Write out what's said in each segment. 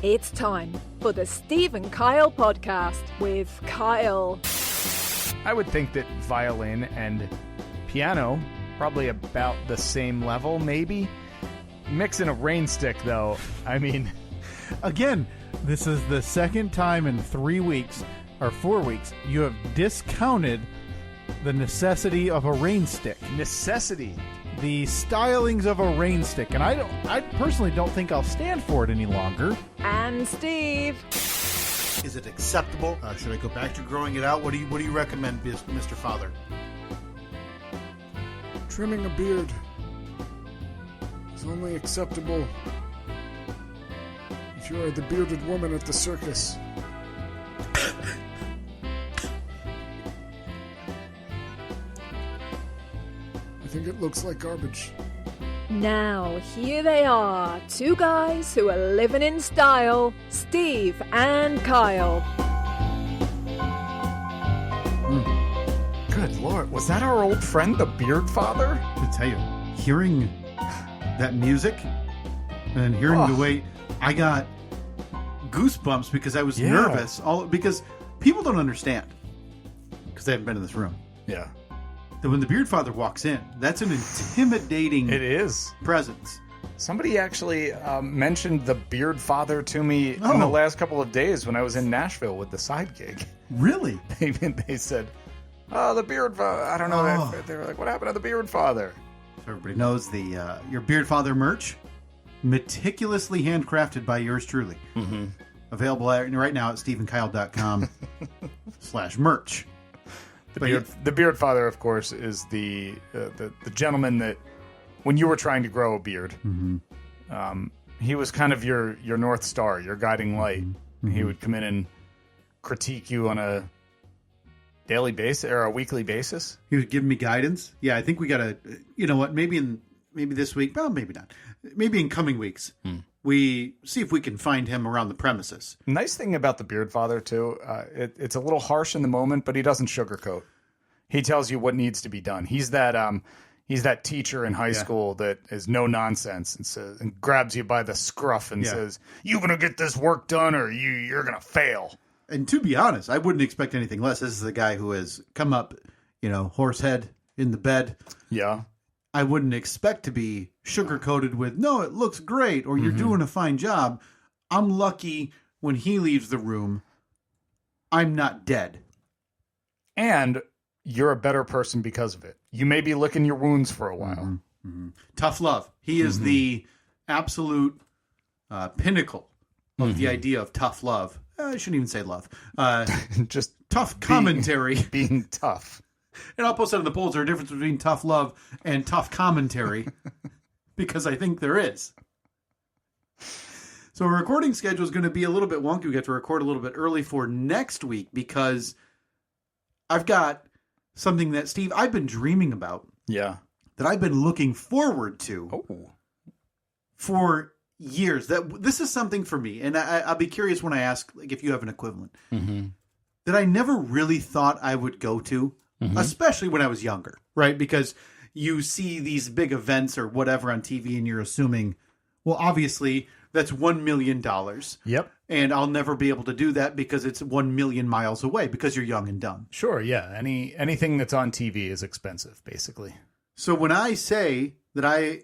It's time for the Steve and Kyle podcast with Kyle. I would think that violin and piano, probably about the same level, maybe. Mixing a rain stick, though, I mean... Again, this is the second time in 3 weeks, or 4 weeks, you have discounted the necessity of a rain stick. Necessity. The stylings of a rain stick. And I personally don't think I'll stand for it any longer. And Steve. Is it acceptable? Should I go back to growing it out? What do you recommend, Mr. Father? Trimming a beard is only acceptable if you are the bearded woman at the circus. I think it looks like garbage. Now, here they are, two guys who are living in style, Steve and Kyle. Good Lord, was that our old friend, the Beard Father? To tell you, hearing that music and hearing the way I got goosebumps because I was nervous. Because people don't understand because they haven't been in this room. Yeah. That when the Beard Father walks in, that's an intimidating It is. presence. Somebody actually mentioned the Beard Father to me in the last couple of days when I was in Nashville with the side gig. Really? They said, oh, the Beard Father. I don't know. They were like, what happened to the Beard Father? So everybody knows the your Beard Father merch, meticulously handcrafted by yours truly. Mm-hmm. Available right now at stephenkyle.com/merch. The Beard Father, of course, is the gentleman that, when you were trying to grow a beard, he was kind of your North Star, your guiding light. Mm-hmm. He would come in and critique you on a daily basis or a weekly basis. He would give me guidance. Yeah, I think we got to, you know what, maybe this week, well, maybe not. Maybe in coming weeks, we see if we can find him around the premises. Nice thing about the Beard Father, too, it's a little harsh in the moment, but he doesn't sugarcoat. He tells you what needs to be done. He's that teacher in high school that is no nonsense and grabs you by the scruff and says, "You're going to get this work done or you're going to fail." And to be honest, I wouldn't expect anything less. This is the guy who has come up, horse head in the bed. Yeah. I wouldn't expect to be sugar-coated with, no, it looks great, or you're doing a fine job. I'm lucky when he leaves the room, I'm not dead. And you're a better person because of it. You may be licking your wounds for a while. Mm-hmm. Mm-hmm. Tough love. He is the absolute pinnacle of the idea of tough love. I shouldn't even say love. Just tough commentary. Being tough. And I'll post that in the polls. There's a difference between tough love and tough commentary because I think there is. So our recording schedule is going to be a little bit wonky. We have to record a little bit early for next week because I've got something that, Steve, I've been dreaming about. Yeah. That I've been looking forward to for years. This is something for me, and I'll be curious when I ask if you have an equivalent, that I never really thought I would go to. Especially when I was younger, right? Because you see these big events or whatever on TV and you're assuming, well, obviously that's $1 million. Yep. And I'll never be able to do that because it's 1 million miles away because you're young and dumb. Sure, yeah. Anything that's on TV is expensive, basically. So when I say that I,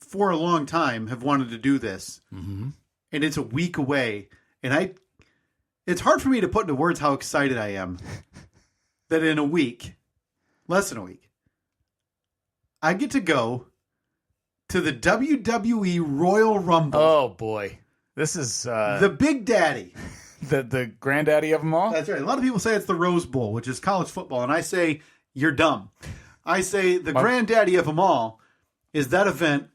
for a long time, have wanted to do this, and it's a week away, and it's hard for me to put into words how excited I am. That in a week, less than a week, I get to go to the WWE Royal Rumble. Oh, boy. This is... the Big Daddy. The granddaddy of them all? That's right. A lot of people say it's the Rose Bowl, which is college football, and I say, you're dumb. I say the granddaddy of them all is that event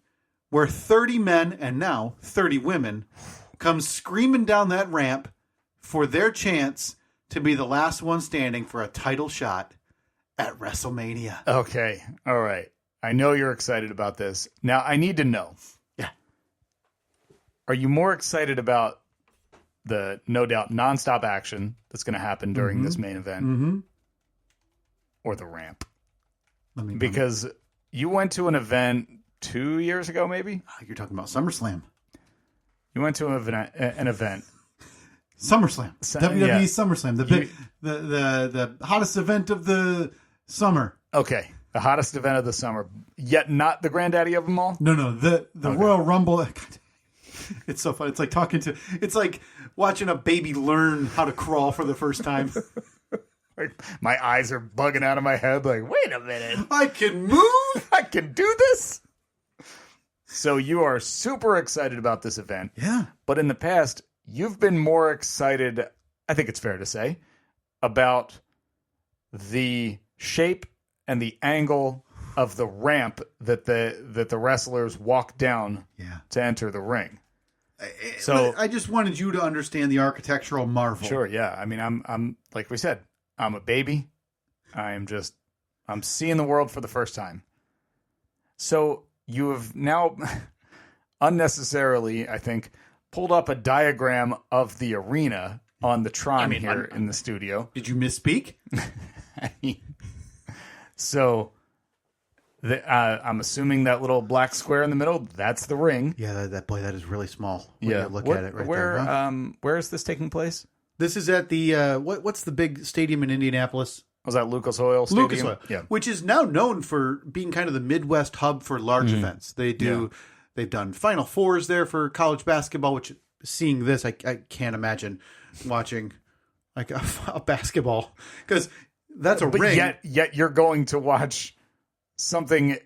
where 30 men, and now 30 women, come screaming down that ramp for their chance to be the last one standing for a title shot at WrestleMania. Okay. All right. I know you're excited about this. Now, I need to know. Yeah. Are you more excited about the, no doubt, nonstop action that's going to happen during this main event or the ramp? Because you went to an event 2 years ago, maybe? You're talking about SummerSlam. You went to an event. SummerSlam. WWE yeah. SummerSlam. The hottest event of the summer. Okay. The hottest event of the summer. Yet not the granddaddy of them all? No. The Royal Rumble. It's so fun. It's like it's like watching a baby learn how to crawl for the first time. Like, my eyes are bugging out of my head. Like, wait a minute. I can move. I can do this. So you are super excited about this event. Yeah. But in the past, you've been more excited, I think it's fair to say, about the shape and the angle of the ramp that the wrestlers walk down to enter the ring. So I just wanted you to understand the architectural marvel. Sure, yeah. I mean, I'm like we said, I'm a baby. I'm seeing the world for the first time. So you have now unnecessarily, I think, pulled up a diagram of the arena on the Tron in the studio. Did you misspeak? So I'm assuming that little black square in the middle, that's the ring. Yeah, that is really small. When you look at it right where, there. Huh? Where is this taking place? This is at the what's the big stadium in Indianapolis? Was that Lucas Oil Stadium? Lucas Oil, yeah. Which is now known for being kind of the Midwest hub for large events. They've done Final Fours there for college basketball. Which seeing this, I can't imagine watching like a basketball because that's a ring. Yet you're going to watch something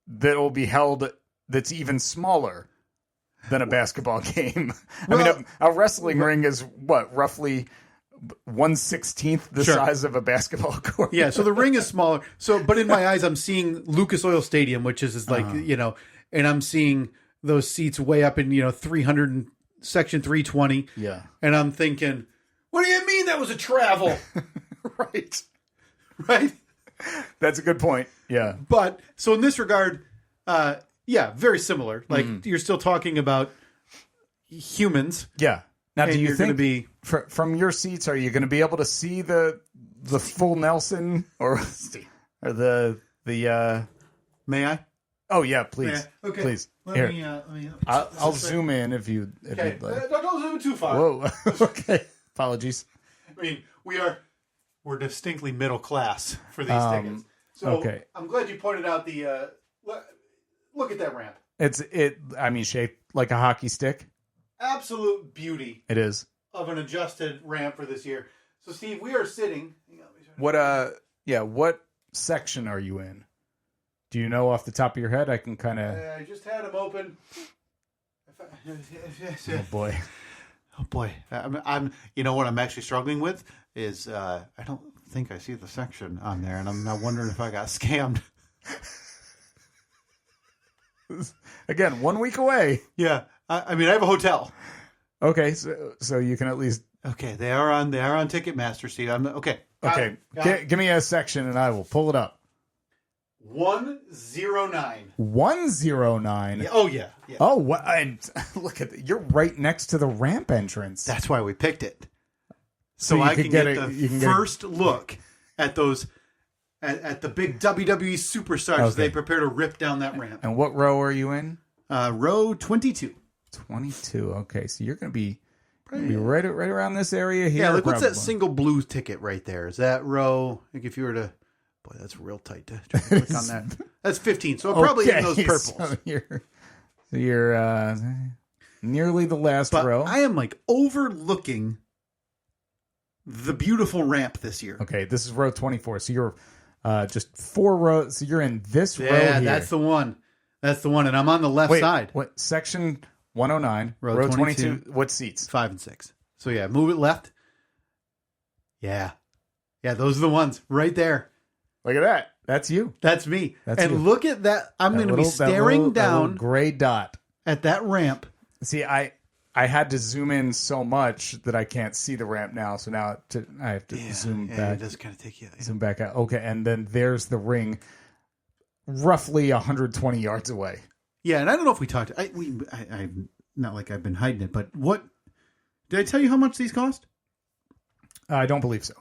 that will be held that's even smaller than a basketball game. Well, I mean, a wrestling ring is what, roughly 1/16 the size of a basketball court. Yeah, so the ring is smaller. So, but in my eyes, I'm seeing Lucas Oil Stadium, which is like and I'm seeing those seats way up in 300 and section 320. Yeah, and I'm thinking, what do you mean that was a travel? right. That's a good point. Yeah, but so in this regard, very similar. Like you're still talking about humans. Yeah. Now, do you think be from your seats? Are you going to be able to see the full Nelson or the? May I? Oh yeah, please. Okay, please. Let me I'll zoom in if you'd like. Don't zoom too far. Whoa. Okay. Apologies. I mean, we're distinctly middle class for these tickets. So I'm glad you pointed out the. Look at that ramp. Shaped like a hockey stick. Absolute beauty. It is. Of an adjusted ramp for this year. So, Steve, we are sitting. What section are you in? Do you know off the top of your head? I can kind of. I just had them open. Oh boy. Oh boy. I'm. You know what I'm actually struggling with is I don't think I see the section on there, and I'm now wondering if I got scammed. Again, 1 week away. Yeah. I mean, I have a hotel. Okay, so you can at least. Okay, they are on Ticketmaster, Steve. Okay. Give me a section and I will pull it up. 109. 109. Yeah, oh yeah. Oh, and look at you're right next to the ramp entrance. That's why we picked it. So I can get the first look at those at the big WWE superstars as they prepare to rip down that ramp. And what row are you in? Row 22. 22. Okay, so you're going to be right around this area here. Yeah, like what's that single blue ticket right there? Is that row? Like if you were to, boy, that's real tight to click on that. That's 15. So probably in those purples. So you're nearly the last row. I am like overlooking the beautiful ramp this year. Okay, this is row 24. So you're just 4 rows. So you're in this row here. Yeah, that's the one. That's the one, and I'm on the left side. What section? 109, row 22. What seats? 5 and 6. So yeah, move it left. Yeah, those are the ones right there. Look at that. That's you. That's me. You. Look at that. I'm going to be staring down gray dot at that ramp. See, I had to zoom in so much that I can't see the ramp now. So now I have to zoom back. It does kind of take you. Zoom back out. Okay, and then there's the ring, roughly 120 yards away. Yeah, and I don't know if we talked. I'm not like I've been hiding it, but what did I tell you how much these cost? I don't believe so.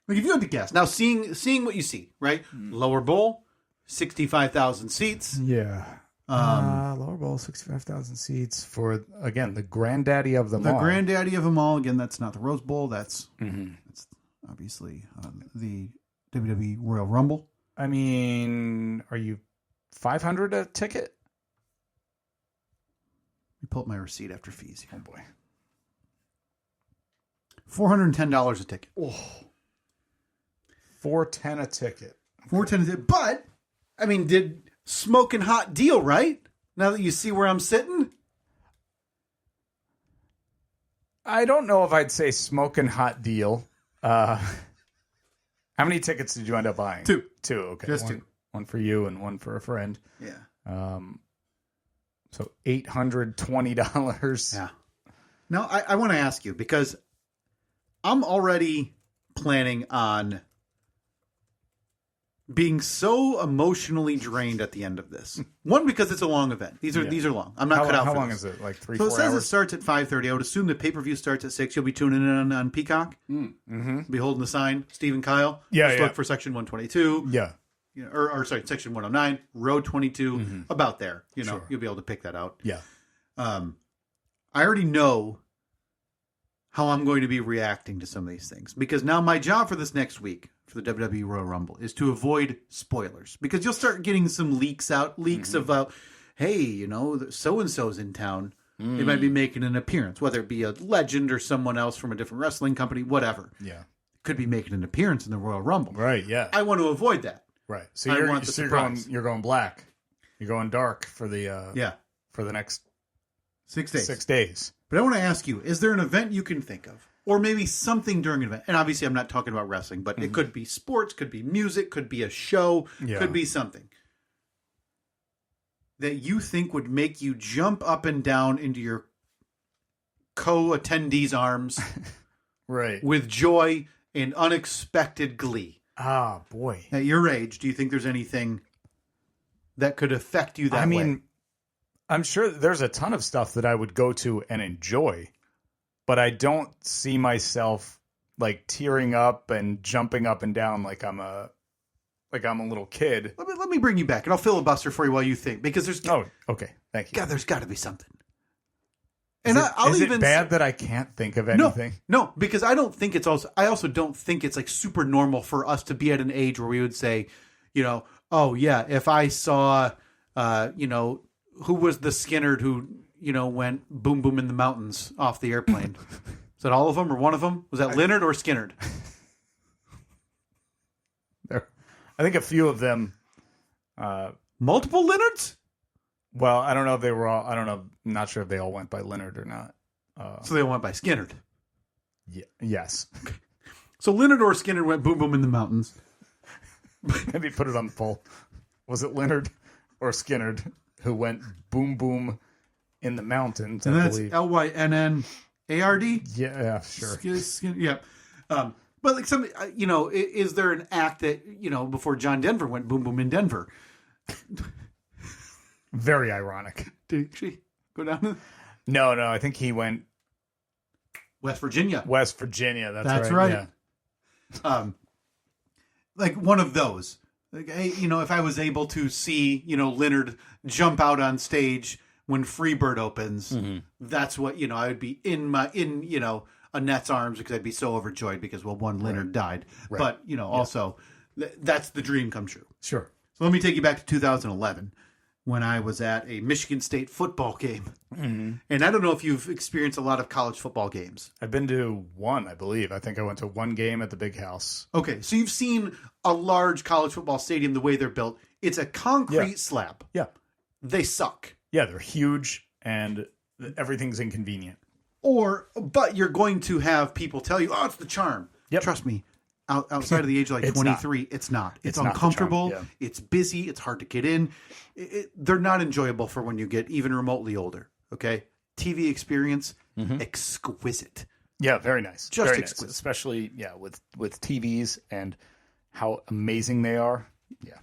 Like if you had to guess now, seeing what you see, right? Lower bowl, 65,000 seats. Yeah, Lower bowl, 65,000 seats for, again, the granddaddy of them all. The granddaddy of them all. Again, that's not the Rose Bowl. That's obviously the WWE Royal Rumble. I mean, are you $500 a ticket? Let me pull up my receipt after fees here. Oh, boy. $410 a ticket. Oh. $410 a ticket. $410 a ticket. But, I mean, did smoking hot deal, right? Now that you see where I'm sitting? I don't know if I'd say smoking hot deal. How many tickets did you end up buying? Two. Two, okay. Just two. One for you and one for a friend. Yeah. So $820. Yeah. Now, I want to ask you, because I'm already planning on being so emotionally drained at the end of this. One, because it's a long event. These are long. I'm not cut out for this. How long is it? Like 3-4 hours? So it says it starts at 5:30. I would assume the pay-per-view starts at 6. You'll be tuning in on Peacock. Mm-hmm. Be holding the sign. Steve and Kyle. Yeah, Just yeah. look for section 122. Yeah. You know, or sorry, section 109, row 22, about there. You know, Sure. You'll be able to pick that out. Yeah. I already know how I'm going to be reacting to some of these things, because now my job for this next week for the WWE Royal Rumble is to avoid spoilers, because you'll start getting some leaks about, hey, you know, so-and-so's in town. They might be making an appearance, whether it be a legend or someone else from a different wrestling company, whatever. Yeah. Could be making an appearance in the Royal Rumble. Right, yeah. I want to avoid that. Right. So I you're, want the so surprise. you're going black. You're going dark for the for the next 6 days. 6 days. But I want to ask you, is there an event you can think of? Or maybe something during an event? And obviously I'm not talking about wrestling, but it could be sports, could be music, could be a show, could be something that you think would make you jump up and down into your co-attendees' arms Right. with joy and unexpected glee. Ah, boy. At your age, do you think there's anything that could affect you that way? I'm sure there's a ton of stuff that I would go to and enjoy, but I don't see myself like tearing up and jumping up and down like I'm a little kid. Let me bring you back, and I'll filibuster for you while you think, because there's Okay, thank you. God, there's got to be something. Is And it, I'll is even it bad that I can't think of anything? No, because I also don't think it's like super normal for us to be at an age where we would say, you know, oh yeah, if I saw, you know, who was the Skinnerd who, you know, went boom boom in the mountains off the airplane? Is that all of them or one of them? Was that Leonard or Skinnerd? I think a few of them. Multiple Leonards? Well, I don't know if they were all. I don't know. I'm not sure if they all went by Leonard or not. So they went by Skinnerd. Yes. So Leonard or Skinnerd went boom boom in the mountains. Maybe put it on the poll. Was it Leonard or Skinnerd who went boom boom in the mountains? And I that's believe. LYNNARD? Yeah, sure. Yeah. But like something, you know, is there an act that, you know, before John Denver went boom boom in Denver? Very ironic. Did she go down to No, I think he went West Virginia? West Virginia. That's right. Yeah. Like one of those. Like, hey, you know, if I was able to see, you know, Leonard jump out on stage when Freebird opens, that's what, you know, I would be in you know, Annette's arms, because I'd be so overjoyed because, well, one, Leonard died. Right. But, you know, also that's the dream come true. Sure. So let me take you back to 2011 when I was at a Michigan State football game. And I don't know if you've experienced a lot of college football games. I've been to one, I believe. I think I went to one game at the Big House. Okay, so you've seen a large college football stadium, the way they're built. It's a concrete slab. Yeah. They suck. Yeah, they're huge and everything's inconvenient. But you're going to have people tell you, oh, it's the charm. Yep. Trust me. Outside of the age of like It's 23, it's not. It's not the uncomfortable. charm, yeah. It's busy. It's hard to get in. They're not enjoyable for when you get even remotely older. Okay? TV experience, exquisite. Yeah, very nice. Just very exquisite. nice. Especially, with TVs and how amazing they are. Yeah.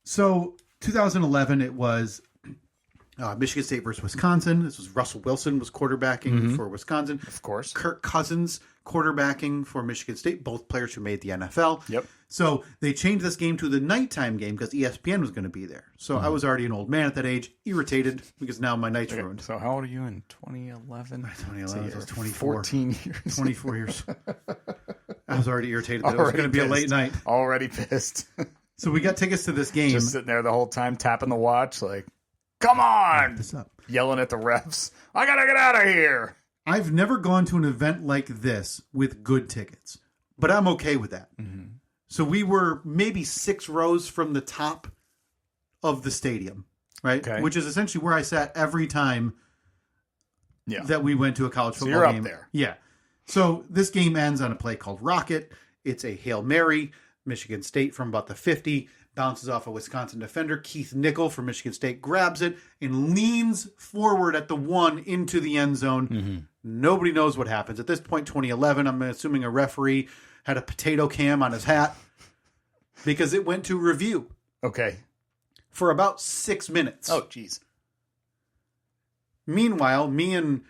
So 2011, it was Michigan State versus Wisconsin. This was Russell Wilson was quarterbacking for Wisconsin. Of course. Kirk Cousins quarterbacking for Michigan State, both players who made the NFL. Yep. So they changed this game to the nighttime game because ESPN was going to be there. So I was already an old man at that age, irritated because now my night's ruined. So how old are you in 2011? 2011, I was 24. 14 years. 24 years. I was already irritated that it was going to be a late night. Already pissed. So we got tickets to this game. Just sitting there the whole time, tapping the watch, like, come on! This up. Yelling at the refs. I gotta get out of here! I've never gone to an event like this with good tickets, but I'm okay with that. Mm-hmm. So we were maybe 6 rows from the top of the stadium, right? Okay. Which is essentially where I sat every time that we went to a college football you're game. up there. Yeah. So this game ends on a play called Rocket. It's a Hail Mary. Michigan State from about the 50 bounces off a Wisconsin defender. Keith Nickel from Michigan State grabs it and leans forward at the 1 into the end zone. Mm-hmm. Nobody knows what happens. At this point, 2011, I'm assuming a referee had a potato cam on his hat because it went to review. Okay. For about 6 minutes. Oh, jeez. Meanwhile, me and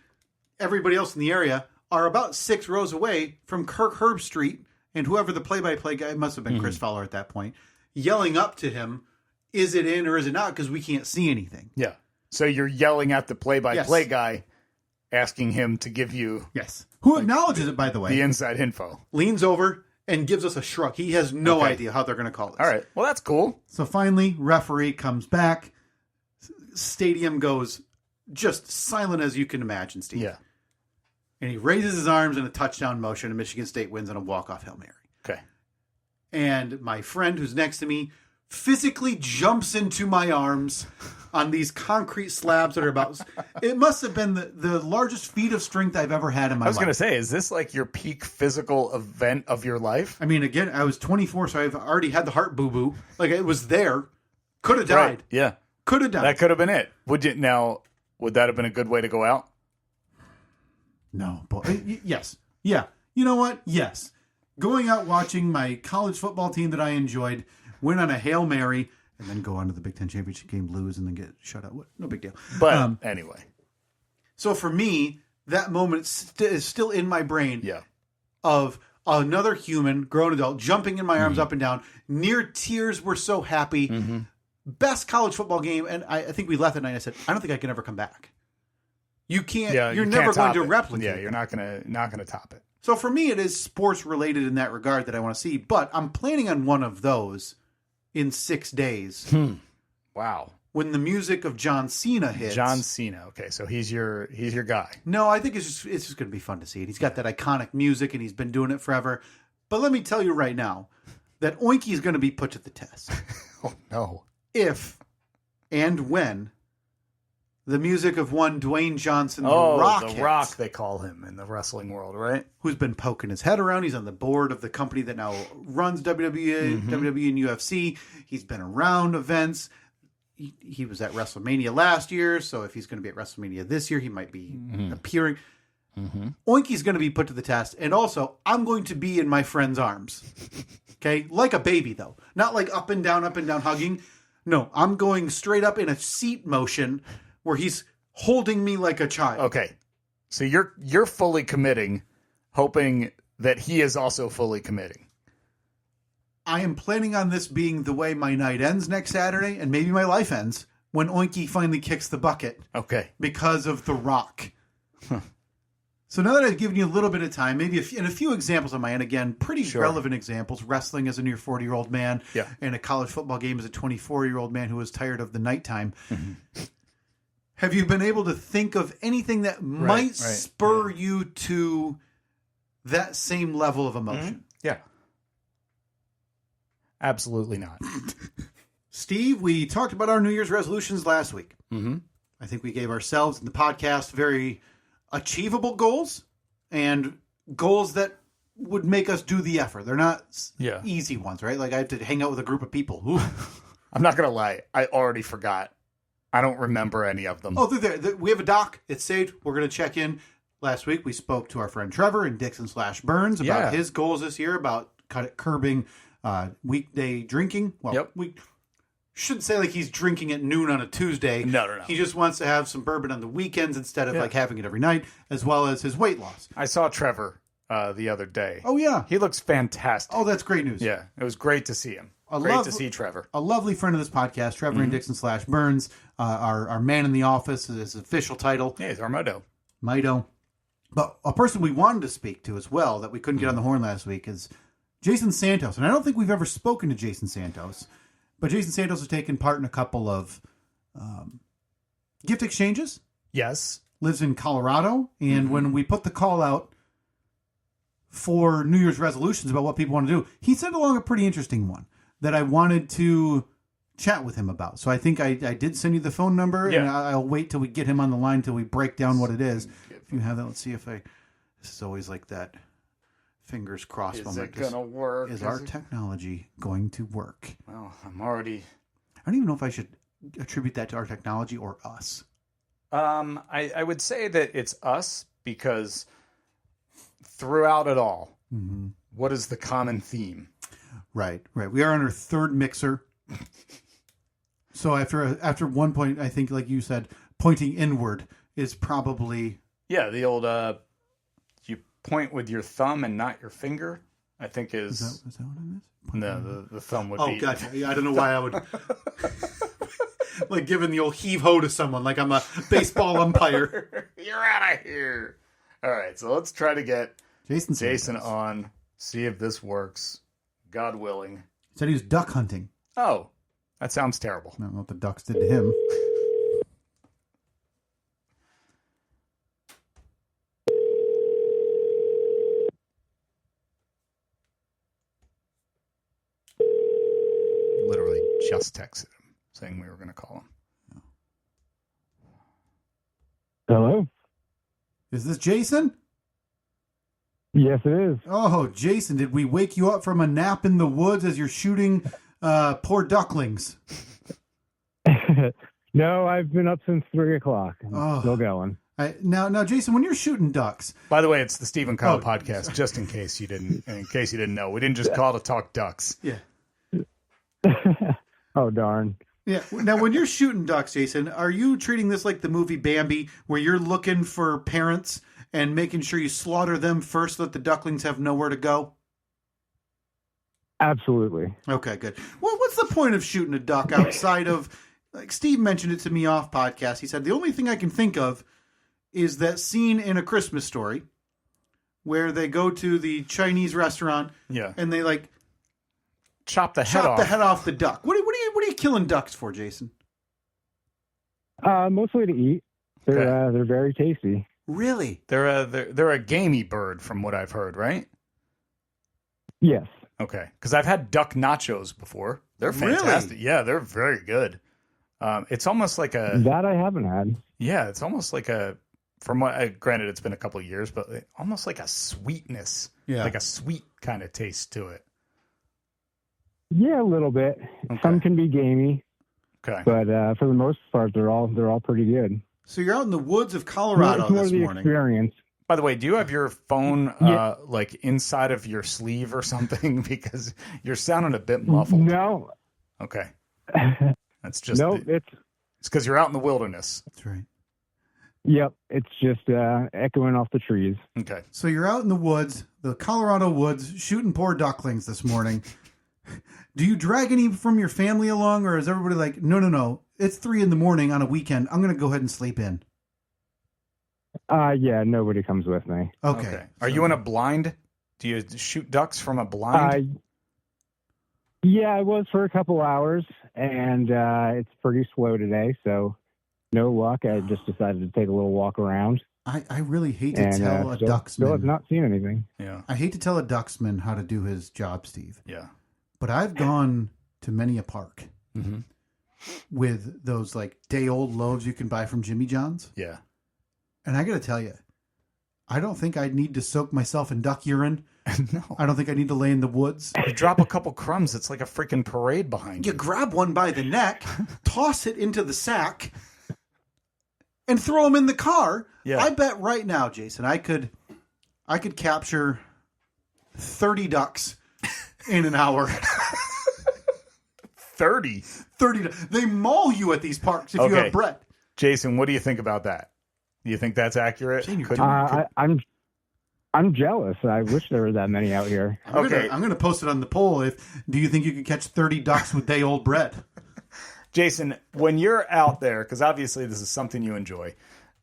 everybody else in the area are about 6 rows away from Kirk Herbstreit and whoever the play-by-play guy, must have been Chris Fowler at that point, yelling up to him, is it in or is it not? Because we can't see anything. Yeah. So you're yelling at the play-by-play Yes. guy, asking him to give you Yes. Who acknowledges it, by the way. the inside info. Leans over and gives us a shrug. He has no Okay. idea how they're going to call this. All right. Well, that's cool. So finally, referee comes back. Stadium goes just silent as you can imagine, Steve. Yeah. And he raises his arms in a touchdown motion, and Michigan State wins on a walk-off Hail Mary. Okay. And my friend who's next to me physically jumps into my arms on these concrete slabs that are about... It must have been the largest feat of strength I've ever had in my life. I was going to say, is this like your peak physical event of your life? I mean, again, I was 24, so I've already had the heart boo-boo. Like, it was there. Could have died. Right. Yeah. Could have died. That could have been it. Would that have been a good way to go out? No, but yes. Yeah. You know what? Yes. Going out watching my college football team that I enjoyed win on a Hail Mary and then go on to the Big Ten Championship game, lose, and then get shut out. No big deal. But anyway. So for me, that moment is still in my brain Yeah. of another human, grown adult, jumping in my arms up and down, near tears. We're so happy. Mm-hmm. Best college football game. And I think we left that night and I said, I don't think I can ever come back. You can't. Yeah, you're you never can't going top to it. replicate. Yeah, you're not gonna top it. So for me, it is sports related in that regard that I want to see. But I'm planning on one of those in 6 days Wow. when the music of John Cena hits. John Cena. Okay, so he's your guy. No, I think it's just going to be fun to see it. He's got that iconic music and he's been doing it forever. But let me tell you right now that Oinky is going to be put to the test Oh no. if and when the music of one Dwayne Johnson, the Rock, the hits, Rock, they call him in the wrestling world, right? who's been poking his head around. He's on the board of the company that now runs WWE, WWE and UFC. He's been around events. He was at WrestleMania last year, so if he's going to be at WrestleMania this year, he might be appearing. Oinky's going to be put to the test, and also, I'm going to be in my friend's arms. Okay? Like a baby, though. Not like up and down hugging. No, I'm going straight up in a seat motion where he's holding me like a child. Okay. So you're fully committing, hoping that he is also fully committing. I am planning on this being the way my night ends next Saturday, and maybe my life ends, when Oinky finally kicks the bucket Okay. because of The Rock. So now that I've given you a little bit of time, maybe a few examples on my end, again, pretty relevant examples, wrestling as a near 40-year-old man, Yeah. and a college football game as a 24-year-old man who was tired of the nighttime. Have you been able to think of anything that might spur you to that same level of emotion? Yeah. Absolutely not. Steve, we talked about our New Year's resolutions last week. Mm-hmm. I think we gave ourselves in the podcast very achievable goals and goals that would make us do the effort. They're not easy ones, right? Like I had to hang out with a group of people. Ooh. I'm not going to lie. I already forgot. I don't remember any of them. Oh, they're there. We have a doc. It's saved. We're going to check in. Last week, we spoke to our friend Trevor in Dixon/Burns about his goals this year, about curbing weekday drinking. Well, we shouldn't say like he's drinking at noon on a Tuesday. No. He just wants to have some bourbon on the weekends instead of like having it every night, as well as his weight loss. I saw Trevor the other day. Oh, yeah. He looks fantastic. Oh, that's great news. Yeah, it was great to see him. Great to see Trevor. A lovely friend of this podcast, Trevor and Dixon / Burns, our man in the office is his official title. Yeah, he's our Moto. Mito. But a person we wanted to speak to as well that we couldn't get on the horn last week is Jason Santos. And I don't think we've ever spoken to Jason Santos. But Jason Santos has taken part in a couple of gift exchanges. Yes. Lives in Colorado. And when we put the call out for New Year's resolutions about what people want to do, he sent along a pretty interesting one that I wanted to chat with him about. So I think I did send you the phone number, and I'll wait till we get him on the line till we break down what it is. If you have that, let's see if I... This is always like that fingers crossed moment. Is it going to work? Is our technology going to work? Well, I'm already... I don't even know if I should attribute that to our technology or us. I would say that it's us because throughout it all, what is the common theme? Right. We are on our third mixer. So after one point, I think, like you said, pointing inward is probably... Yeah, the old you point with your thumb and not your finger, I think is... Is that what it is? No, the thumb would be... Oh, gotcha. I don't know why I would... like giving the old heave-ho to someone, like I'm a baseball umpire. You're out of here. All right, so let's try to get Jason on, see if this works. God willing. Said he was duck hunting. Oh, that sounds terrible. I don't know what the ducks did to him. Literally just texted him saying we were going to call him. Hello? Is this Jason? Yes, it is. Oh, Jason, did we wake you up from a nap in the woods as you're shooting poor ducklings? No, I've been up since 3 o'clock. I'm still going. Now, Jason, when you're shooting ducks... By the way, it's the Steve and Kyle podcast, just in case you didn't know. We didn't just call to talk ducks. Yeah. Oh, darn. Yeah. Now, when you're shooting ducks, Jason, are you treating this like the movie Bambi, where you're looking for parents and making sure you slaughter them first so that the ducklings have nowhere to go? Absolutely. Okay, good. Well, what's the point of shooting a duck outside of, like Steve mentioned it to me off podcast. He said, the only thing I can think of is that scene in A Christmas Story where they go to the Chinese restaurant and they like chop the head off the duck. What are you killing ducks for, Jason? Mostly to eat. They're very tasty. Really? They're a gamey bird from what I've heard, right? Yes. Okay, because I've had duck nachos before. They're fantastic. Really? Yeah, they're very good. It's almost like that I haven't had. Yeah, it's almost like from what granted it's been a couple of years, but almost like a sweetness, like a sweet kind of taste to it. Yeah, a little bit. Okay. Some can be gamey. Okay, but for the most part, they're all pretty good. So you're out in the woods of Colorado this morning. Experience. By the way, do you have your phone like inside of your sleeve or something? Because you're sounding a bit muffled. No. Okay. That's just it's because you're out in the wilderness. That's right. Yep, it's just echoing off the trees. Okay. So you're out in the woods, the Colorado woods, shooting poor ducklings this morning. Do you drag any from your family along, or is everybody like, no, it's 3 a.m. on a weekend. I'm going to go ahead and sleep in. Yeah, nobody comes with me. Okay. Are you in a blind? Do you shoot ducks from a blind? Yeah, I was for a couple hours, and it's pretty slow today, so no luck. I just decided to take a little walk around. I really hate to tell a ducksman. Still have not seen anything. Yeah. I hate to tell a ducksman how to do his job, Steve. Yeah. But I've gone to many a park with those like day-old loaves you can buy from Jimmy John's. Yeah. And I got to tell you, I don't think I need to soak myself in duck urine. No. I don't think I need to lay in the woods. You drop a couple crumbs, it's like a freaking parade behind you. You grab one by the neck, toss it into the sack, and throw them in the car. Yeah. I bet right now, Jason, I could capture 30 ducks in an hour. 30? 30. They maul you at these parks if you have Brett. Jason, what do you think about that? Do you think that's accurate? I'm I'm jealous. I wish there were that many out here. I'm going to post it on the poll. Do you think you could catch 30 ducks with day-old bread? Jason, when you're out there, because obviously this is something you enjoy,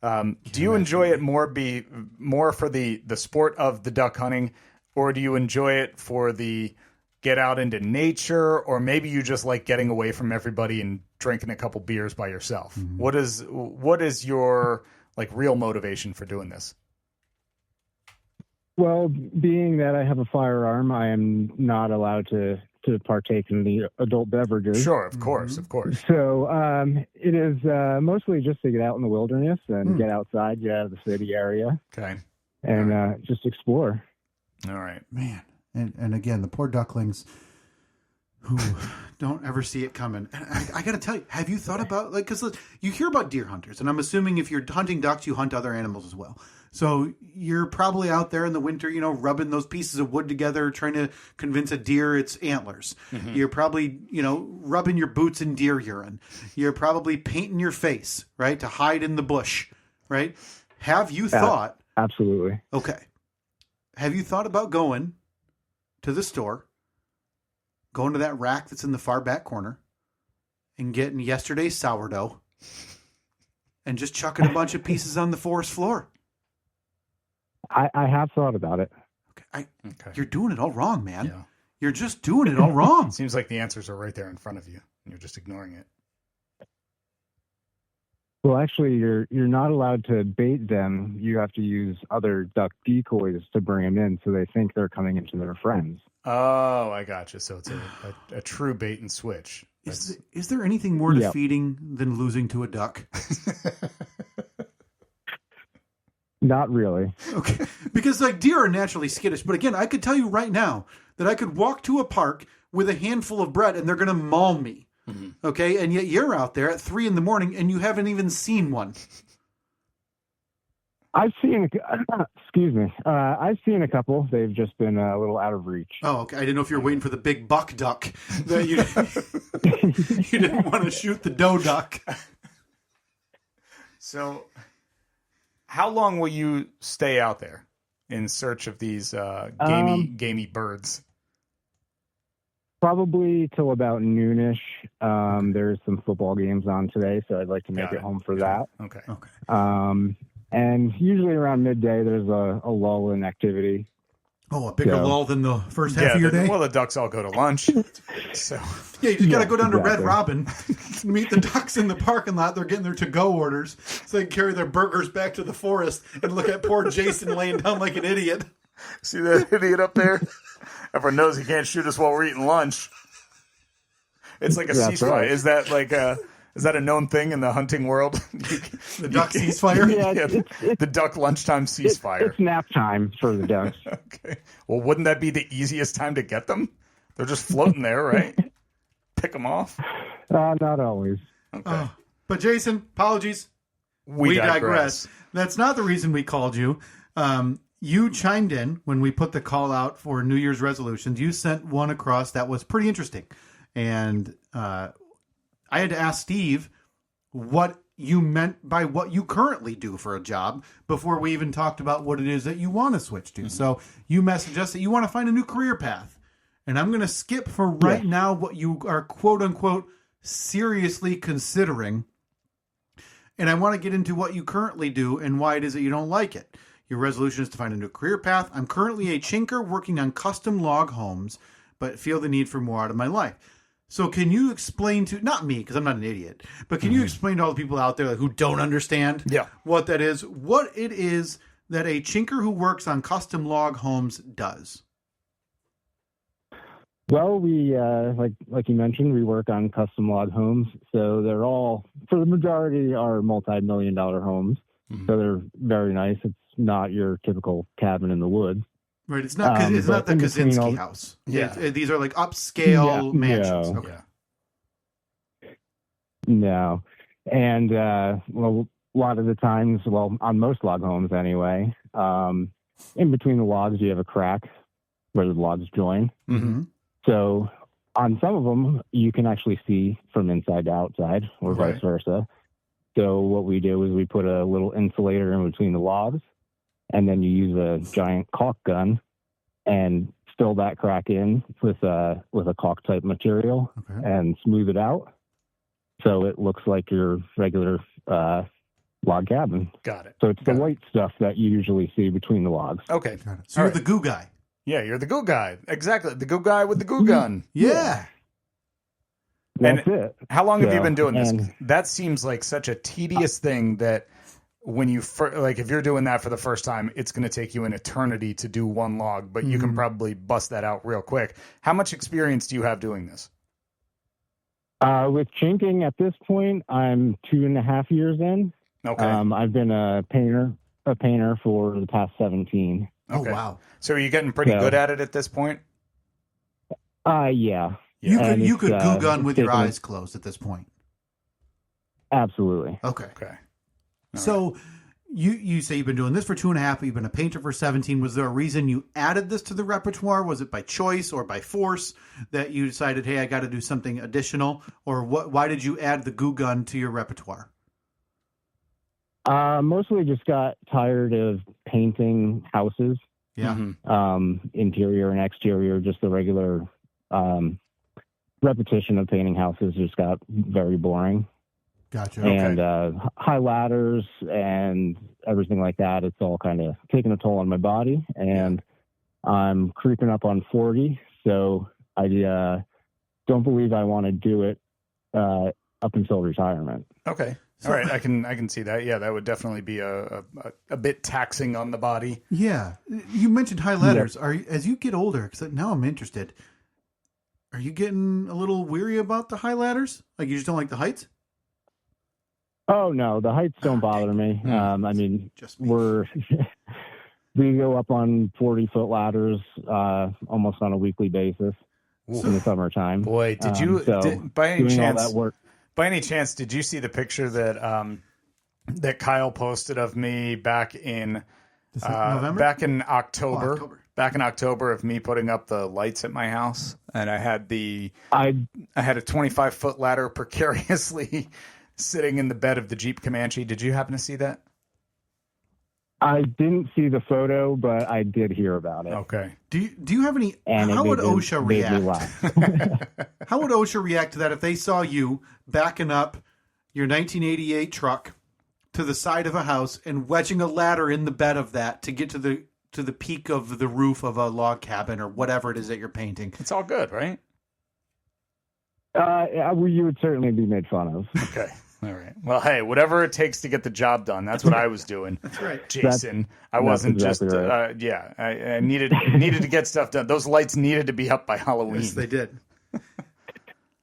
do you enjoy it more for the sport of the duck hunting, or do you enjoy it for the get out into nature, or maybe you just like getting away from everybody and drinking a couple beers by yourself? Mm-hmm. What is your like real motivation for doing this? Well, being that I have a firearm, I am not allowed to partake in the adult beverages. Sure, of course. So it is mostly just to get out in the wilderness and get outside, get out of the city area. Okay. And just explore. All right. Man. And again, the poor ducklings who don't ever see it coming. And I got to tell you, have you thought about, like, because you hear about deer hunters, and I'm assuming if you're hunting ducks, you hunt other animals as well. So you're probably out there in the winter, rubbing those pieces of wood together, trying to convince a deer it's antlers. Mm-hmm. You're probably, rubbing your boots in deer urine. You're probably painting your face, right, to hide in the bush, right? Have you thought? Absolutely. Okay. Have you thought about going to the store, going to that rack that's in the far back corner, and getting yesterday's sourdough and just chucking a bunch of pieces on the forest floor? I have thought about it. Okay. You're doing it all wrong, man. Yeah. You're just doing it all wrong. Seems like the answers are right there in front of you, and you're just ignoring it. Well, actually, you're not allowed to bait them. You have to use other duck decoys to bring them in, so they think they're coming into their friends. Oh, I gotcha. So it's a true bait and switch. Is there anything more defeating than losing to a duck? Not really. Okay. Because deer are naturally skittish. But again, I could tell you right now that I could walk to a park with a handful of bread and they're going to maul me. Mm-hmm. Okay. And yet you're out there at 3 a.m. and you haven't even seen one. I've seen, excuse me. I've seen a couple. They've just been a little out of reach. Oh, okay. I didn't know if you were waiting for the big buck duck. That you didn't want to shoot the doe duck. So, how long will you stay out there in search of these gamey birds? Probably till about noonish. There's some football games on today, so I'd like to make it home for that. Okay. And usually around midday, there's a lull in activity. Oh, a bigger lull than the first half of your day? Well, the ducks all go to lunch. So yeah, you just got to go down to Red Robin, meet the ducks in the parking lot. They're getting their to-go orders so they can carry their burgers back to the forest and look at poor Jason laying down like an idiot. See that idiot up there? Everyone knows he can't shoot us while we're eating lunch. It's like a ceasefire. Right. Is that a known thing in the hunting world? The duck ceasefire? Yeah, the duck lunchtime ceasefire. It's nap time for the ducks. Okay. Well, wouldn't that be the easiest time to get them? They're just floating there, right? Pick them off? Not always. Okay. But Jason, apologies. We digress. That's not the reason we called you. You chimed in when we put the call out for New Year's resolutions. You sent one across that was pretty interesting. And I had to ask Steve what you meant by what you currently do for a job before we even talked about what it is that you want to switch to. Mm-hmm. So you messaged us that you want to find a new career path. And I'm going to skip for right now what you are quote unquote seriously considering. And I want to get into what you currently do and why it is that you don't like it. Your resolution is to find a new career path. I'm currently a chinker working on custom log homes, but feel the need for more out of my life. So can you explain to, not me, because I'm not an idiot, but can you explain to all the people out there who don't understand what that is, what it is that a chinker who works on custom log homes does? Well, we, like you mentioned, we work on custom log homes. So they're all, for the majority, are multi-million-dollar homes. Mm-hmm. So they're very nice. It's not your typical cabin in the woods. Right, it's not the Kaczynski house. Yeah, these are like upscale mansions. No. Okay. No, and well, a lot of the times, on most log homes anyway, in between the logs you have a crack where the logs join. Mm-hmm. So on some of them, you can actually see from inside to outside, or vice versa. So what we do is we put a little insulator in between the logs. and then you use a giant caulk gun and fill that crack in with a caulk type material and smooth it out so it looks like your regular log cabin. Got it. So it's the white stuff that you usually see between the logs. Okay. Got it. So you're the goo guy. Yeah, you're the goo guy. Exactly. The goo guy with the goo gun. Yeah. That's it. How long have you been doing this? and- That seems like such a tedious thing that when you like if you're doing that for the first time, it's going to take you an eternity to do one log, but you can probably bust that out real quick. How much experience do you have doing this? With chinking at this point, I'm 2.5 years in. Okay. I've been a painter for the past 17. Okay. Oh, wow. So are you getting pretty good at it at this point? Yeah. You could goo gun with your taken- eyes closed at this point. Absolutely. Okay. Okay. So you say you've been doing this for 2.5, but you've been a painter for 17. Was there a reason you added this to the repertoire? Was it by choice or by force that you decided, hey, I got to do something additional? Or why did you add the goo gun to your repertoire? Mostly just got tired of painting houses, Yeah. interior and exterior, just the regular repetition of painting houses just got very boring. Gotcha. And high ladders and everything like that, it's all kind of taking a toll on my body. And I'm creeping up on 40, so I don't believe I want to do it up until retirement. Okay. All right. I can see that. Yeah, that would definitely be a bit taxing on the body. Yeah. You mentioned high ladders. As you get older, because now I'm interested, are you getting a little weary about the high ladders? Like you just don't like the heights? Oh no, the heights don't bother me. I mean, Just me. we go up on 40-foot ladders almost on a weekly basis in the summertime. Boy, did you by any chance did you see the picture that Kyle posted of me back in November? back in October? Oh, October. Back in October of me putting up the lights at my house, and I had a 25-foot ladder precariously sitting in the bed of the Jeep Comanche. Did you happen to see that? I didn't see the photo, but I did hear about it. Okay. Do you have any? How would OSHA react? How would OSHA react to that if they saw you backing up your 1988 truck to the side of a house and wedging a ladder in the bed of that to get to the peak of the roof of a log cabin or whatever it is that you're painting? It's all good, right? You would certainly be made fun of. Okay. All right. Well, hey, whatever it takes to get the job done. That's what I was doing. That's right. Jason. I wasn't exactly just, right. I needed to get stuff done. Those lights needed to be up by Halloween. Yes, they did.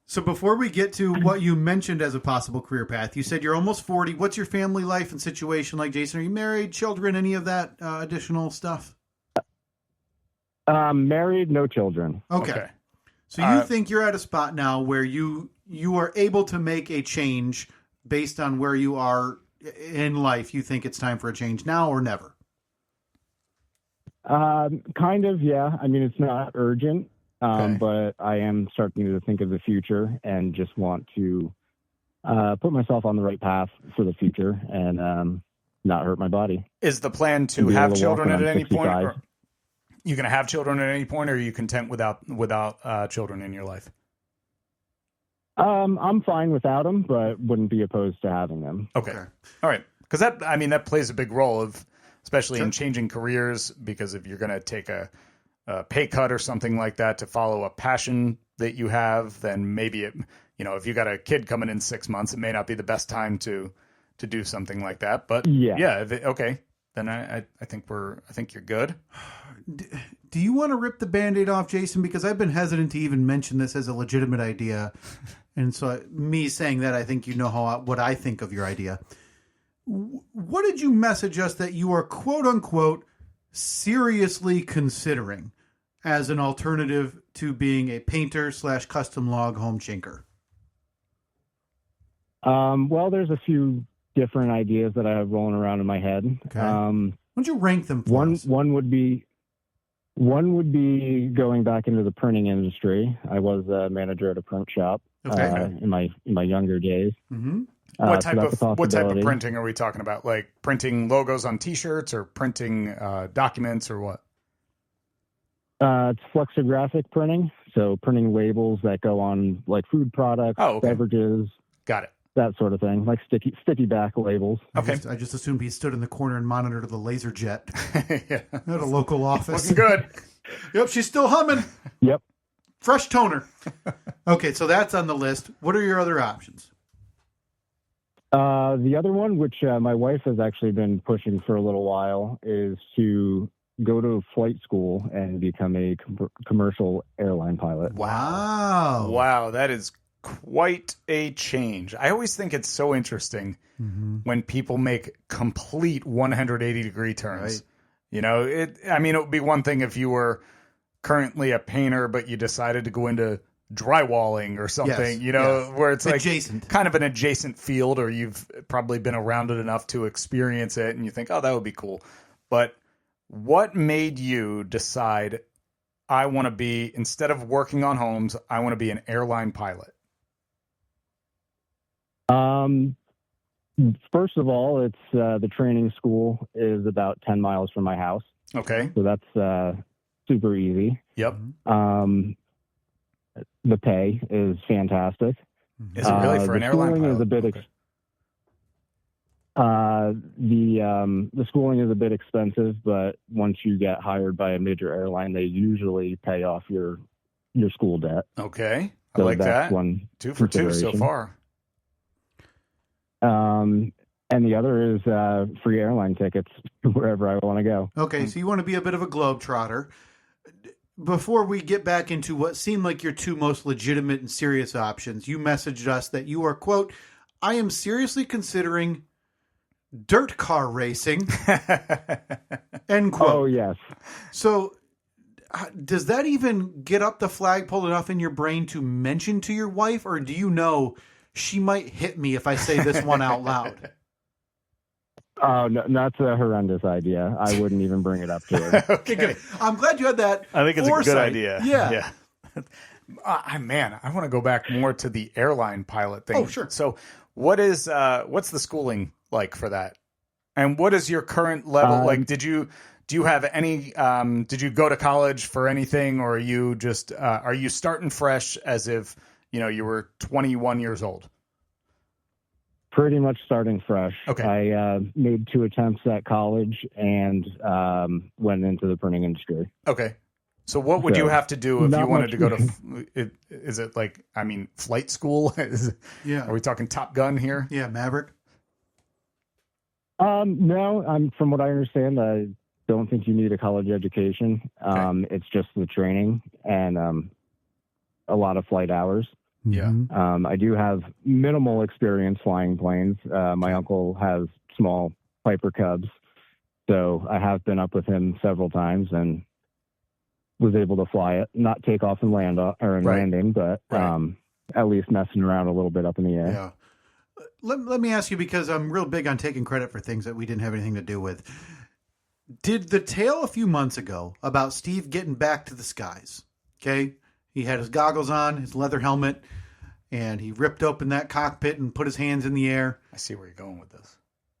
So before we get to what you mentioned as a possible career path, you said you're almost 40. What's your family life and situation like, Jason? Are you married, children, any of that additional stuff? Married, no children. Okay. So you think you're at a spot now where you are able to make a change based on where you are in life. You think it's time for a change now or never? Kind of, yeah. I mean, it's not urgent, but I am starting to think of the future and just want to put myself on the right path for the future and not hurt my body. Is the plan to have children at any point? Or you going to have children at any point, or are you content without children in your life? I'm fine without them, but wouldn't be opposed to having them. Okay. All right. Because that plays a big role especially in changing careers, because if you're going to take a pay cut or something like that to follow a passion that you have, then maybe if you got a kid coming in 6 months, it may not be the best time to do something like that. But okay. Then I think you're good. Do you want to rip the Band-Aid off, Jason? Because I've been hesitant to even mention this as a legitimate idea. And so me saying that, I think you know what I think of your idea. What did you message us that you are, quote unquote, seriously considering as an alternative to being a painter / custom log home chinker? Well, there's a few different ideas that I have rolling around in my head. Okay. Why don't you rank them for us? One would be going back into the printing industry. I was a manager at a print shop in my younger days. Mm-hmm. What So type that's a of possibility. printing are we talking about? Like printing logos on T-shirts or printing documents or what? It's flexographic printing, so printing labels that go on like food products, Oh, okay. beverages, Got it. that sort of thing, like sticky back labels. Okay. I just assumed he stood in the corner and monitored the laser jet Yeah. at a local office. Looking good. Yep, she's still humming. Yep. Fresh toner. Okay, so that's on the list. What are your other options? The other one, which my wife has actually been pushing for a little while, is to go to flight school and become a commercial airline pilot. Wow. Wow, that is quite a change. I always think it's so interesting when people make complete 180-degree turns. Right. You know, it would be one thing if you were currently a painter, but you decided to go into drywalling or something, Yes, where it's like adjacent. kind of an adjacent field, or you've probably been around it enough to experience it and you think, oh, that would be cool. But what made you decide, I want to be, instead of working on homes, I want to be an airline pilot? First of all, it's the training school is about 10 miles from my house, Okay. so that's super easy. Yep. The pay is fantastic. Is it really for an the airline schooling pilot? is a bit Okay. the schooling is a bit expensive, but once you get hired by a major airline, they usually pay off your school debt. Okay. I So like that's that. one 2 for 2 so consideration. far. And the other is free airline tickets wherever I want to go. Okay, so you want to be a bit of a globetrotter. Before we get back into what seemed like your two most legitimate and serious options, you messaged us that you are, quote, I am seriously considering dirt car racing, end quote. Oh, yes. So does that even get up the flagpole enough in your brain to mention to your wife, or do you know she might hit me if I say this one out loud? Oh, no, that's a horrendous idea. I wouldn't even bring it up to her. Okay, good. I'm glad you had that. I think it's a foresight. good idea. Yeah. Man, I want to go back more to the airline pilot thing. Oh, sure. So what's the schooling like for that? And what is your current level? Like, do you have any, did you go to college for anything, or are you just, are you starting fresh as if, you were 21 years old? Pretty much starting fresh. Okay. I made 2 attempts at college and went into the printing industry. Okay. So what would So, you have to do if you not wanted much. to go to, is it like, flight school? Yeah. Are we talking Top Gun here? Yeah, Maverick. No, from what I understand, I don't think you need a college education. It's just the training and a lot of flight hours. Yeah. I do have minimal experience flying planes. My uncle has small Piper Cubs, so I have been up with him several times and was able to fly it, not take off and landing, but at least messing around a little bit up in the air. Yeah. Let me ask you, because I'm real big on taking credit for things that we didn't have anything to do with. Did the tale a few months ago about Steve getting back to the skies, okay? He had his goggles on, his leather helmet, and he ripped open that cockpit and put his hands in the air. I see where you're going with this.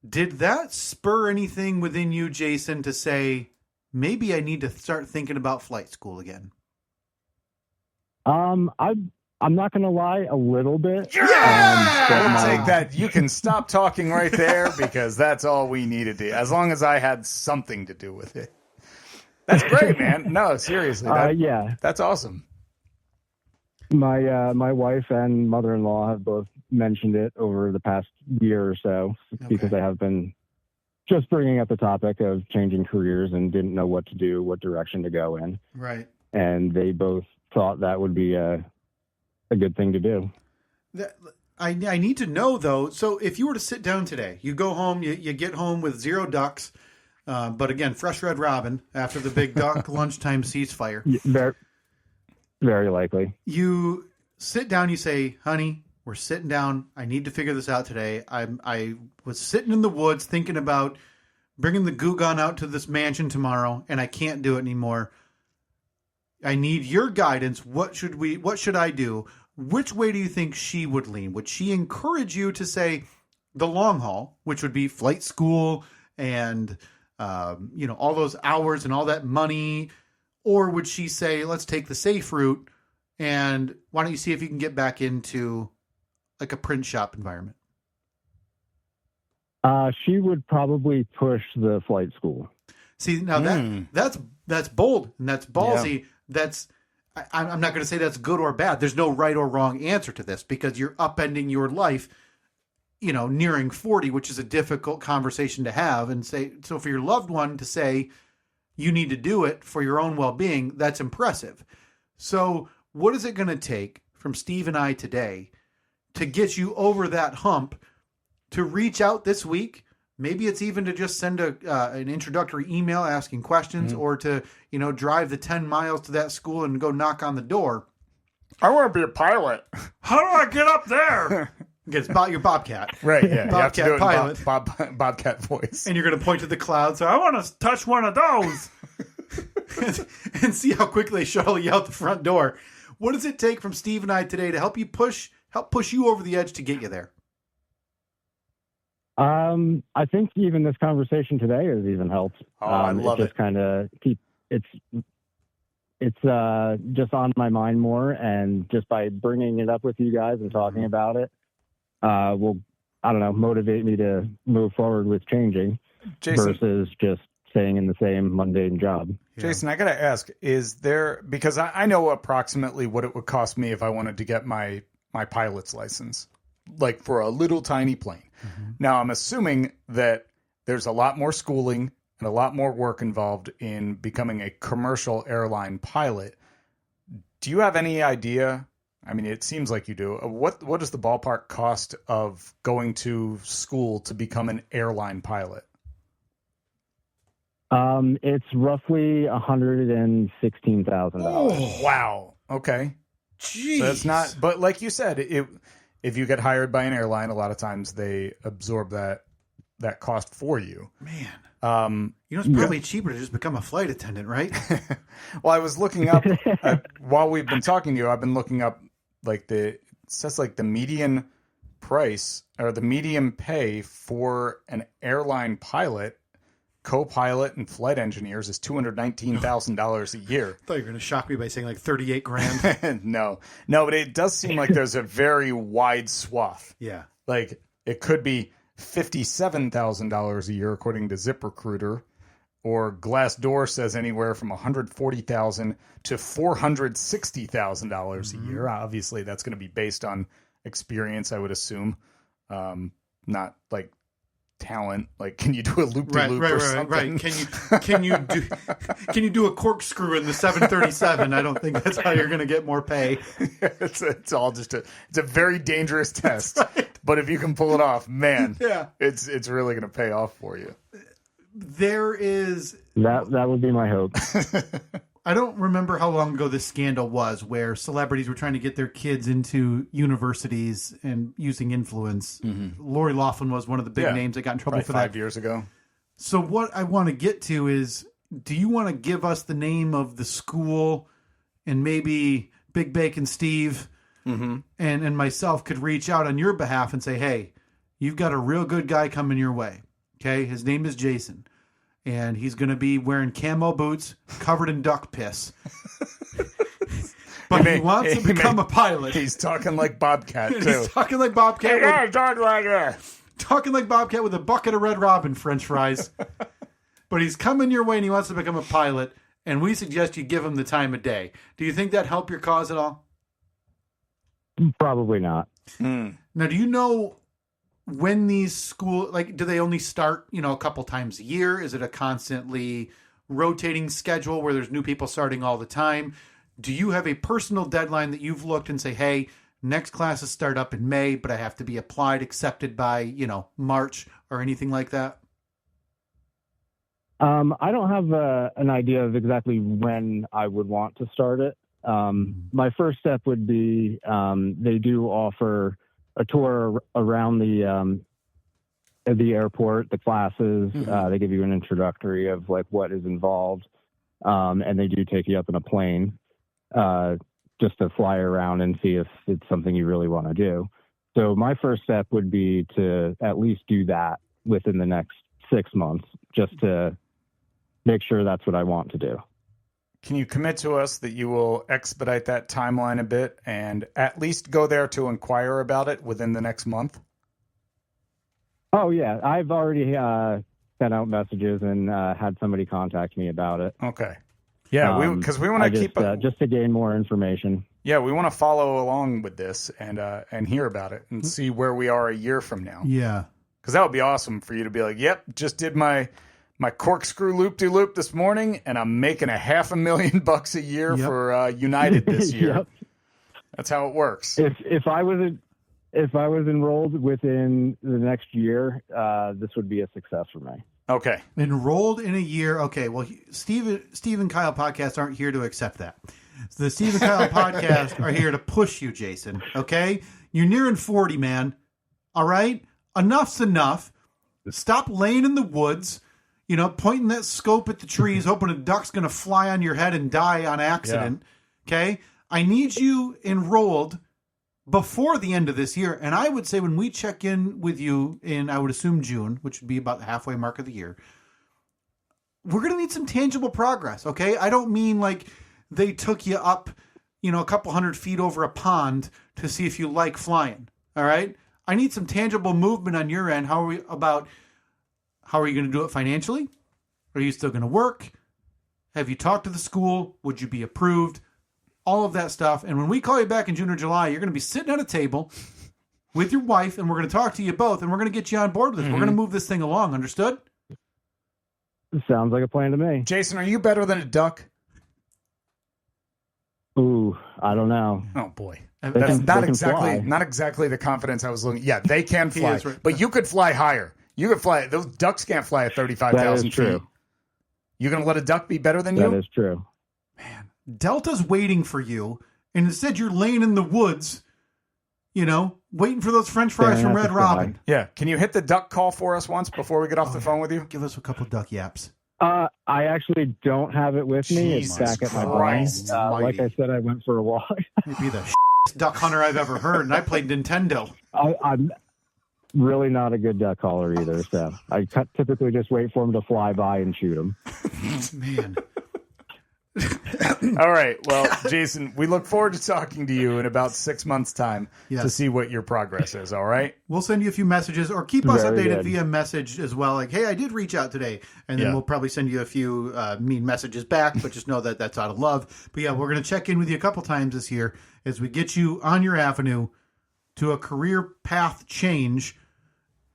Did that spur anything within you, Jason, to say, maybe I need to start thinking about flight school again? I'm not going to lie, a little bit. I'll take that. You can stop talking right there, because that's all we needed to. As long as I had something to do with it. That's great, man. No, seriously. Yeah. That's awesome. My wife and mother-in-law have both mentioned it over the past year or so, because I have been just bringing up the topic of changing careers and didn't know what to do, what direction to go in. Right. And they both thought that would be a good thing to do. I need to know, though. So if you were to sit down today, you go home, you get home with 0 ducks, but again, fresh red robin after the big duck lunchtime ceasefire. Very, very likely. You sit down, you say, honey, we're sitting down. I need to figure this out today. I was sitting in the woods thinking about bringing the goo gun out to this mansion tomorrow, and I can't do it anymore. I need your guidance. What should I do? Which way do you think she would lean? Would she encourage you to say, the long haul, which would be flight school and, all those hours and all that money? Or would she say, let's take the safe route, and why don't you see if you can get back into like a print shop environment? She would probably push the flight school. See, now that's bold and that's ballsy. Yeah. I'm not going to say that's good or bad. There's no right or wrong answer to this because you're upending your life, nearing 40, which is a difficult conversation to have. And so for your loved one to say you need to do it for your own well-being, that's impressive. So what is it going to take from Steve and I today to get you over that hump to reach out this week? Maybe it's even to just send an introductory email asking questions, or to, drive the 10 miles to that school and go knock on the door. I want to be a pilot. How do I get up there? It's about your Bobcat. Right, yeah. Bobcat you have to do pilot. it in Bobcat voice. And you're going to point to the clouds. So I want to touch one of those. and see how quickly they shuttle you out the front door. What does it take from Steve and I today to help push you over the edge to get you there? I think even this conversation today has even helped. I love it. Just kind of it's just on my mind more, and just by bringing it up with you guys and talking about it, will, I don't know, motivate me to move forward with changing versus just staying in the same mundane job. Jason, I got to ask, is there, because I know approximately what it would cost me if I wanted to get my pilot's license, like for a little tiny plane. Mm-hmm. Now, I'm assuming that there's a lot more schooling and a lot more work involved in becoming a commercial airline pilot. Do you have any idea? I mean, it seems like you do. What is the ballpark cost of going to school to become an airline pilot? It's roughly $116,000. Oh, wow. Okay. Jeez. So that's not, but like you said, if you get hired by an airline, a lot of times they absorb that cost for you. Man. It's probably cheaper to just become a flight attendant, right? Well, I was looking up, while we've been talking to you, I've been looking up it says the median price or the median pay for an airline pilot, co-pilot and flight engineers is $219,000 a year. I thought you were going to shock me by saying like 38 grand. No, but it does seem like there's a very wide swath. Yeah. Like it could be $57,000 a year, according to ZipRecruiter, or Glassdoor says anywhere from $140,000 to $460,000 a year. Obviously, that's going to be based on experience, I would assume, not like talent. Like, can you do a loop-de-loop or something? Right. Can you do a corkscrew in the 737? I don't think that's how you're going to get more pay. It's all just it's a very dangerous test. Right. But if you can pull it off, man, yeah, it's really going to pay off for you. There is that would be my hope. I don't remember how long ago this scandal was where celebrities were trying to get their kids into universities and using influence. Mm-hmm. Lori Loughlin was one of the big names that got in trouble for that 5 years ago. So what I want to get to is, do you want to give us the name of the school, and maybe Big Bacon Steve and myself could reach out on your behalf and say, hey, you've got a real good guy coming your way. Okay, his name is Jason, and he's going to be wearing camo boots covered in duck piss. But he wants to become a pilot. He's talking like Bobcat, too. He's talking like Bobcat. Talking like that. Talking like Bobcat with a bucket of Red Robin French fries. But he's coming your way, and he wants to become a pilot, and we suggest you give him the time of day. Do you think that help your cause at all? Probably not. Now, do you know when these schools, do they only start, a couple times a year? Is it a constantly rotating schedule where there's new people starting all the time? Do you have a personal deadline that you've looked and say, hey, next classes start up in May, but I have to be accepted by, March or anything like that? I don't have an idea of exactly when I would want to start it. My first step would be they do offer a tour around the airport, the classes. They give you an introductory of what is involved, and they do take you up in a plane just to fly around and see if it's something you really want to do. So my first step would be to at least do that within the next 6 months, just to make sure that's what I want to do. Can you commit to us that you will expedite that timeline a bit and at least go there to inquire about it within the next month? Oh, yeah. I've already sent out messages and had somebody contact me about it. Okay. Yeah, because we want to keep just to gain more information. Yeah, we want to follow along with this and hear about it and see where we are a year from now. Yeah. Because that would be awesome for you to be like, yep, just did my corkscrew loop-de-loop this morning, and I'm making $500,000 a year for United this year. Yep. That's how it works. If I was enrolled within the next year, this would be a success for me. Okay. Enrolled in a year. Okay. Well, Steve and Kyle podcasts aren't here to accept that. So the Steve and Kyle podcast are here to push you, Jason. Okay. You're nearing 40, man. All right. Enough's enough. Stop laying in the woods, pointing that scope at the trees, hoping a duck's going to fly on your head and die on accident. Yeah. Okay. I need you enrolled before the end of this year. And I would say when we check in with you in, I would assume June, which would be about the halfway mark of the year, we're going to need some tangible progress. Okay. I don't mean like they took you up, a couple 100 feet over a pond to see if you like flying. All right. I need some tangible movement on your end. How are you going to do it financially? Are you still going to work? Have you talked to the school? Would you be approved? All of that stuff. And when we call you back in June or July, you're going to be sitting at a table with your wife, and we're going to talk to you both, and we're going to get you on board with this. Mm-hmm. We're going to move this thing along. Understood? Sounds like a plan to me. Jason, are you better than a duck? Ooh, I don't know. Oh, boy. That's not exactly the confidence I was looking. Yeah, they can fly, right. But you could fly higher. You could fly. Those ducks can't fly at 35,000 feet. True. You're going to let a duck be better than you? That is true. Man, Delta's waiting for you, and instead you're laying in the woods, waiting for those French fries from Red Robin. Yeah. Can you hit the duck call for us once before we get off the phone with you? Give us a couple of duck yaps. I actually don't have it with me. Jesus it's back at my barn. Like I said, I went for a walk. You'd be the duck hunter I've ever heard, and I played Nintendo. I'm really not a good duck caller either, so I typically just wait for them to fly by and shoot them. Man. All right. Well, Jason, we look forward to talking to you in about 6 months' time to see what your progress is. All right. We'll send you a few messages or keep us updated via message as well. Like, hey, I did reach out today. And then we'll probably send you a few mean messages back, but just know that that's out of love. But yeah, we're going to check in with you a couple times this year as we get you on your avenue to a career path change.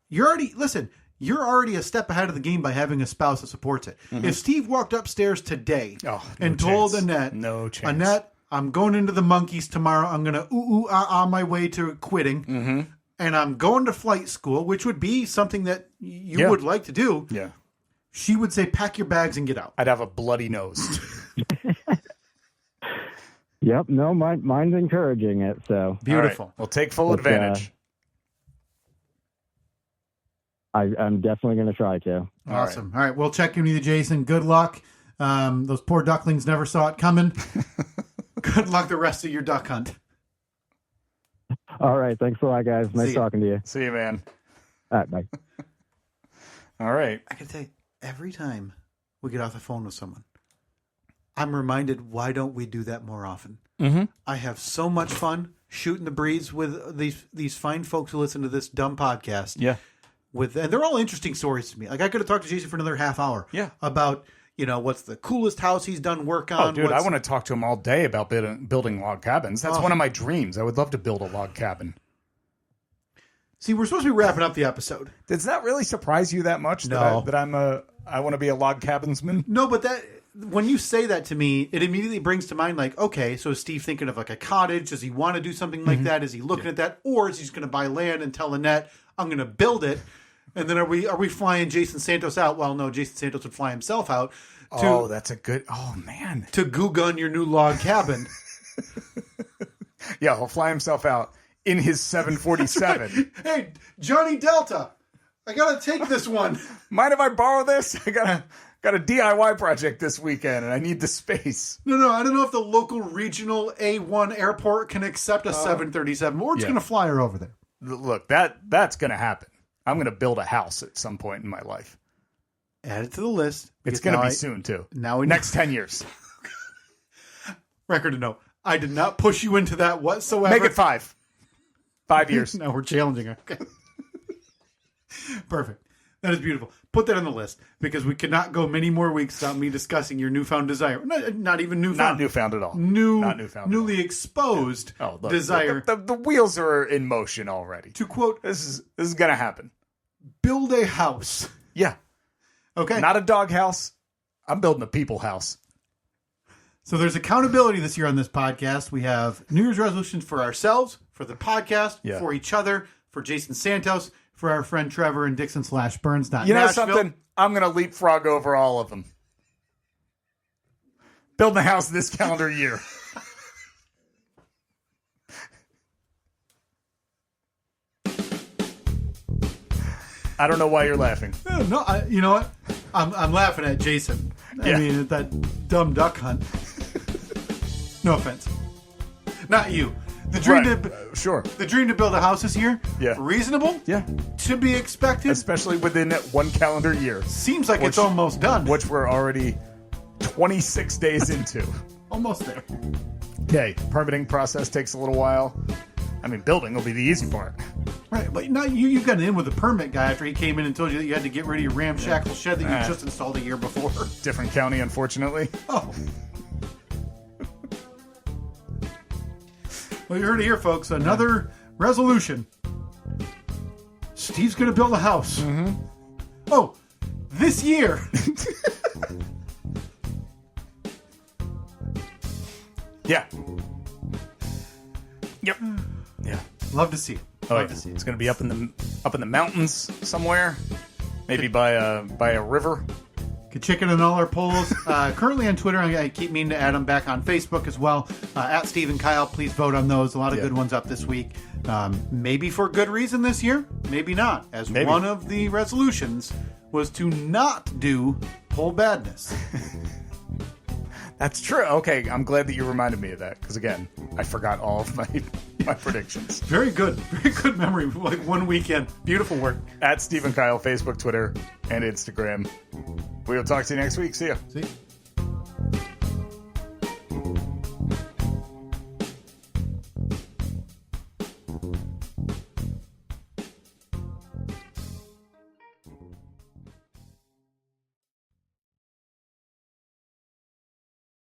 You're already a step ahead of the game by having a spouse that supports it. Mm-hmm. If Steve walked upstairs today and told Annette, Annette, I'm going into the monkeys tomorrow. I'm going to on my way to quitting. And I'm going to flight school, which would be something that you would like to do. Yeah. She would say, pack your bags and get out. I'd have a bloody nose. Yep. No, mine's encouraging it. So beautiful. Right. We'll take full advantage. I'm definitely going to try to. Awesome. All right. We'll check in with you, Jason. Good luck. Those poor ducklings never saw it coming. Good luck the rest of your duck hunt. All right. Thanks a lot, guys. Nice talking to you. See you, man. All right. Bye. All right. I can tell you, every time we get off the phone with someone, I'm reminded, why don't we do that more often? Mm-hmm. I have so much fun shooting the breeze with these fine folks who listen to this dumb podcast. Yeah. And they're all interesting stories to me. Like, I could have talked to Jason for another half hour. Yeah. About, what's the coolest house he's done work on. Oh, dude, I want to talk to him all day about building log cabins. That's one of my dreams. I would love to build a log cabin. See, we're supposed to be wrapping up the episode. Does that really surprise you that much? No. I want to be a log cabinsman? No, but when you say that to me, it immediately brings to mind, like, okay, so is Steve thinking of like a cottage? Does he want to do something like that? Is he looking at that? Or is he just going to buy land and tell Annette, I'm going to build it? And then are we flying Jason Santos out? Well, no, Jason Santos would fly himself out. That's a good... Oh, man. To goo-gun your new log cabin. Yeah, he'll fly himself out in his 747. Hey, Johnny Delta, I got to take this one. Mind if I borrow this? I got a DIY project this weekend, and I need the space. No, I don't know if the local regional A1 airport can accept a 737. We're just going to fly her over there. look, that's going to happen. I'm going to build a house at some point in my life. Add it to the list. It's going to be soon, too. Now we Next 10 years. Record to note. I did not push you into that whatsoever. Make it 5. 5 years. No, we're challenging her. Okay. Perfect. That is beautiful. Put that on the list because we cannot go many more weeks without me discussing your newfound desire. Not even newfound. Not newfound at all. Not newfound. Newly exposed look, desire. The wheels are in motion already. To quote, this is going to happen. Build a house. Yeah. Okay. Not a dog house. I'm building a people house. So there's accountability this year on this podcast. We have New Year's resolutions for ourselves, for the podcast, for each other, for Jason Santos, for our friend Trevor and Dixon / Burns. You know something? I'm going to leapfrog over all of them. Building a house this calendar year. I don't know why you're laughing. No, you know what? I'm laughing at Jason. I mean, at that dumb duck hunt. No offense. Not you. The dream the dream to build a house this year. Yeah. Reasonable. Yeah. To be expected. Especially within 1 calendar year. Seems like it's almost done. Which we're already 26 days into. Almost there. Okay. Permitting process takes a little while. I mean, building will be the easy part. Right, but now you got in with a permit guy after he came in and told you that you had to get rid of your ramshackle shed that you just installed a year before. Different county, unfortunately. Oh. Well, you heard it here, folks. Another resolution. Steve's going to build a house. Mm-hmm. Oh, this year. Yeah. Yep. Yeah. Love to see it. Love to see it. It's going to be up in the mountains somewhere, maybe by a river. Could chicken in all our polls. Currently on Twitter, I keep meaning to add them back on Facebook as well. At Steve and Kyle, please vote on those. A lot of good ones up this week. Maybe for good reason this year, maybe not. As one of the resolutions was to not do poll badness. That's true. Okay, I'm glad that you reminded me of that because again, I forgot all of my predictions. Very good memory. Like one weekend, beautiful work. At Steve and Kyle, Facebook, Twitter, and Instagram. We will talk to you next week. See ya. See.